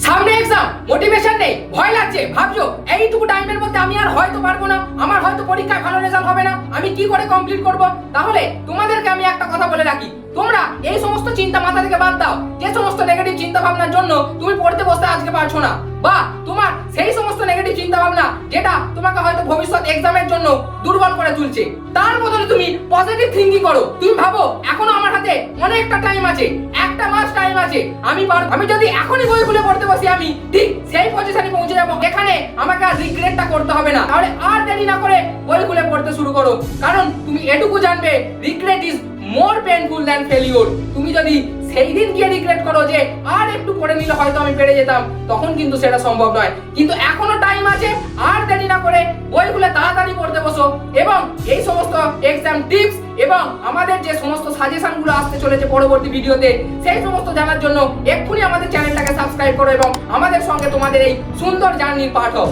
সামনে exam, motivation নেই, ভয় লাগছে, ভাবছো এইটুকু টাইমের মধ্যে আমি আর হয়তো পারবো না, আমার হয়তো পরীক্ষায় ভালো রেজাল্ট হবে না, আমি কি করে কমপ্লিট করব। তাহলে তোমাদেরকে আমি একটা কথা বলে রাখি, তোমরা এই সমস্ত চিন্তা মাথা থেকে বাদ দাও। যে সমস্ত নেগেটিভ চিন্তা ভাবনার জন্য তুমি পড়তে বসতে আজকে পারছো না, বা তোমার সেই সমস্ত নেগেটিভ চিন্তা ভাবনা যেটা তোমাকে হয়তো ভবিষ্যৎ এক্সামের জন্য দুর্বল করে তুলছে, তার বদলে তুমি পজিটিভ থিঙ্কিং করো। তুমি ভাবো এখনো আমার হাতে অনেকটা টাইম আছে, একটা মাস টাইম আছে, আমি পারবো। আমি যদি এখনই বই খুলে পড়তে বসি, আমি ঠিক সেই পজিশনে পৌঁছে যাবো, এখানে আমাকে আর রিগ্রেটটা করতে হবে না। তাহলে আর দেরি না করে বই খুলে পড়তে শুরু করো, কারণ তুমি এটুকু জানবে regret is more painful than failure. তুমি যদি সেই দিন গিয়ে রিগ্রেট করো যে আর একটু পড়ে নিলে হয়তো আমি পেরে যেতাম, তখন কিন্তু সেটা সম্ভব নয়। কিন্তু এখনো টাইম আছে, আর দেরি না করে বই খুলে তাড়াতাড়ি পড়তে বসো। এবং এই সমস্ত এক্সাম টিপস এবং আমাদের যে সমস্ত সাজেশনগুলো আসতে চলেছে পরবর্তী ভিডিওতে, সেই সমস্ত জানার জন্য এক্ষুনি আমাদের চ্যানেলটাকে সাবস্ক্রাইব করো এবং আমাদের সঙ্গে তোমাদের এই সুন্দর জার্নির পার্ট হও।